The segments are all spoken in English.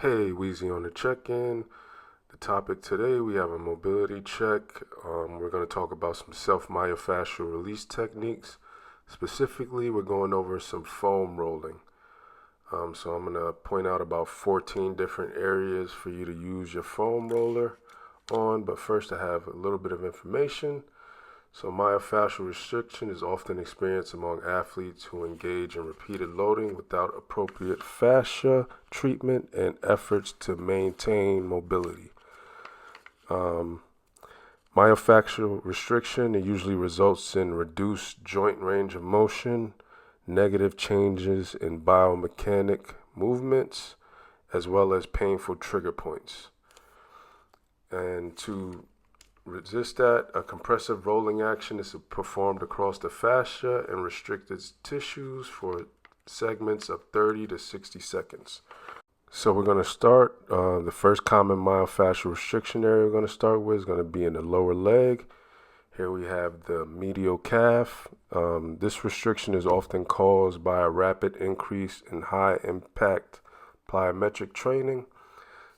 Hey, Wheezy on the check-in. The topic today, we have a mobility check. We're going to talk about some self-myofascial release techniques. Specifically, we're going over some foam rolling. So I'm going to point out about 14 different areas for you to use your foam roller on. But first, I have a little bit of information. So myofascial restriction is often experienced among athletes who engage in repeated loading without appropriate fascia treatment and efforts to maintain mobility. Myofascial restriction, it usually results in reduced joint range of motion, negative changes in biomechanic movements, as well as painful trigger points. And to resist that, a compressive rolling action is performed across the fascia and restricted tissues for segments of 30 to 60 seconds. So we're going to start, the first common myofascial restriction area we're going to start with is going to be in the lower leg. Here we have the medial calf. This restriction is often caused by a rapid increase in high impact plyometric training.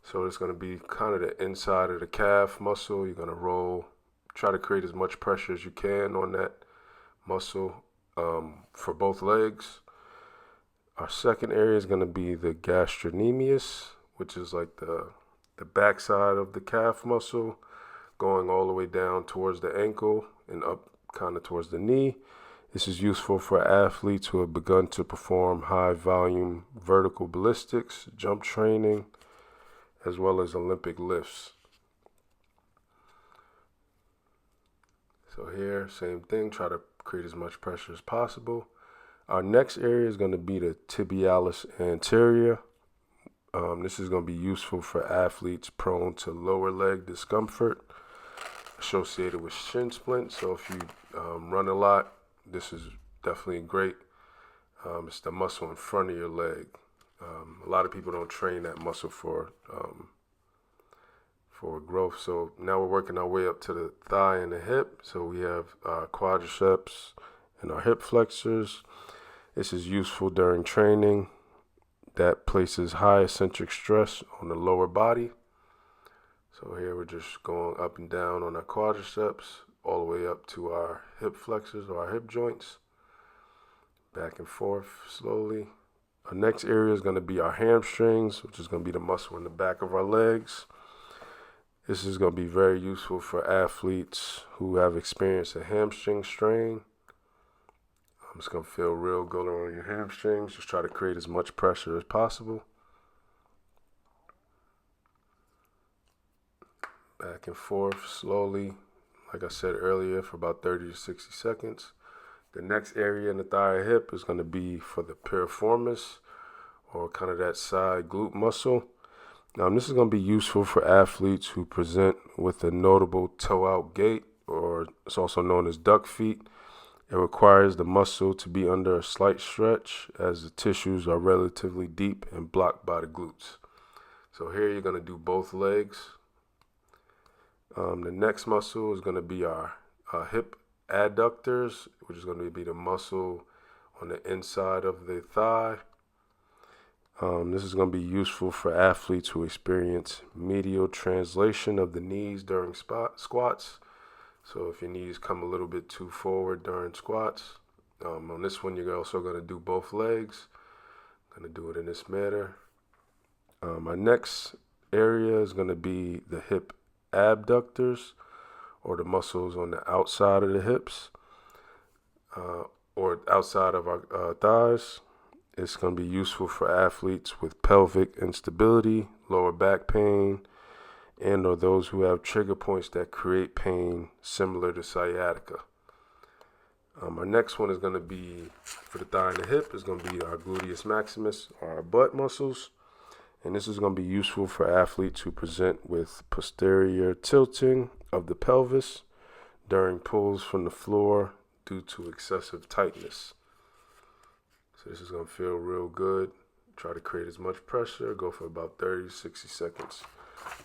So it's going to be kind of the inside of the calf muscle. You're going to roll, try to create as much pressure as you can on that muscle for both legs. Our second area is going to be the gastrocnemius, which is like the backside of the calf muscle, going all the way down towards the ankle and up kind of towards the knee. This is useful for athletes who have begun to perform high volume vertical ballistics, jump training, as well as Olympic lifts. So here, same thing, try to create as much pressure as possible. Our next area is going to be the tibialis anterior. This is going to be useful for athletes prone to lower leg discomfort associated with shin splints. So if you run a lot, this is definitely great. It's the muscle in front of your leg. A lot of people don't train that muscle for growth. So now we're working our way up to the thigh and the hip. So we have our quadriceps and our hip flexors. This is useful during training that places high eccentric stress on the lower body. So here we're just going up and down on our quadriceps all the way up to our hip flexors or our hip joints. Back and forth slowly. Our next area is going to be our hamstrings, which is going to be the muscle in the back of our legs. This is going to be very useful for athletes who have experienced a hamstring strain. It's going to feel real good on your hamstrings. Just try to create as much pressure as possible. Back and forth slowly, like I said earlier, for about 30 to 60 seconds. The next area in the thigh and hip is going to be for the piriformis, or kind of that side glute muscle. Now, this is going to be useful for athletes who present with a notable toe-out gait, or it's also known as duck feet. It requires the muscle to be under a slight stretch as the tissues are relatively deep and blocked by the glutes. So here you're going to do both legs. The next muscle is going to be our hip adductors, which is going to be the muscle on the inside of the thigh. This is going to be useful for athletes who experience medial translation of the knees during squats. So if your knees come a little bit too forward during squats, on this one you're also going to do both legs. I'm going to do it in this manner. Our next area is going to be the hip abductors, or the muscles on the outside of the hips, or outside of our thighs. It's going to be useful for athletes with pelvic instability, lower back pain, and or those who have trigger points that create pain similar to sciatica. Our next one is going to be, for the thigh and the hip, is going to be our gluteus maximus, or our butt muscles. And this is going to be useful for athletes who present with posterior tilting of the pelvis during pulls from the floor due to excessive tightness. So this is going to feel real good. Try to create as much pressure. Go for about 30 to 60 seconds.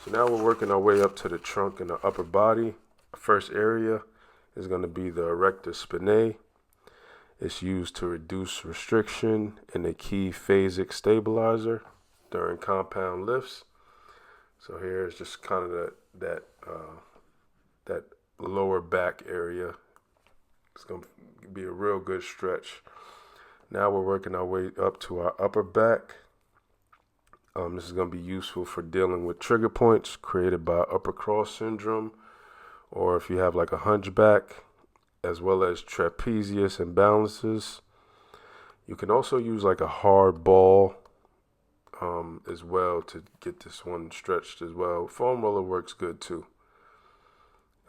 So now we're working our way up to the trunk and the upper body. First area is going to be the erector spinae. It's used to reduce restriction in a key phasic stabilizer. during compound lifts. So here is just kind of that lower back area. It's going to be a real good stretch. Now we're working our way up to our upper back. This is going to be useful for dealing with trigger points created by upper cross syndrome, or if you have like a hunchback, as well as trapezius imbalances. You can also use like a hard ball as well to get this one stretched as well. Foam roller works good too.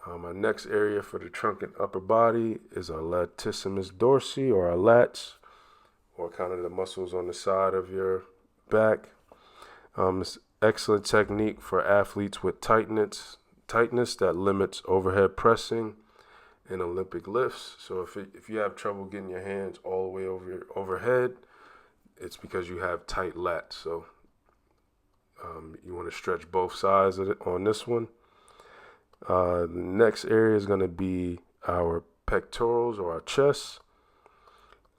Our next area for the trunk and upper body is our latissimus dorsi, or our lats, or kind of the muscles on the side of your back. It's excellent technique for athletes with tightness that limits overhead pressing in Olympic lifts. So if you have trouble getting your hands all the way overhead, it's because you have tight lats. So you want to stretch both sides of it on this one. The next area is going to be our pectorals, or our chest.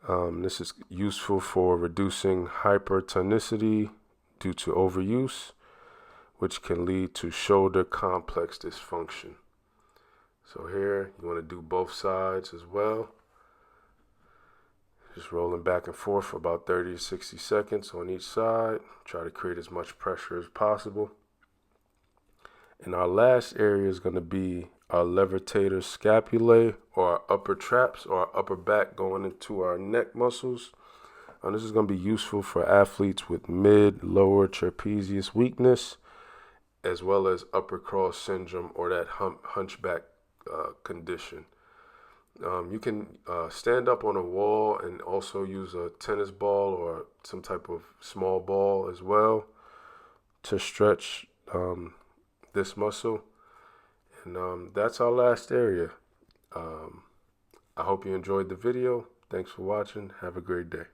This is useful for reducing hypertonicity due to overuse, which can lead to shoulder complex dysfunction. So here, you want to do both sides as well. Just rolling back and forth for about 30 to 60 seconds on each side. Try to create as much pressure as possible. And our last area is going to be our levator scapulae, or our upper traps, or our upper back going into our neck muscles. This is going to be useful for athletes with mid-lower trapezius weakness, as well as upper cross syndrome, or that hunchback condition. You can stand up on a wall and also use a tennis ball or some type of small ball as well to stretch this muscle. And that's our last area. I hope you enjoyed the video. Thanks for watching. Have a great day.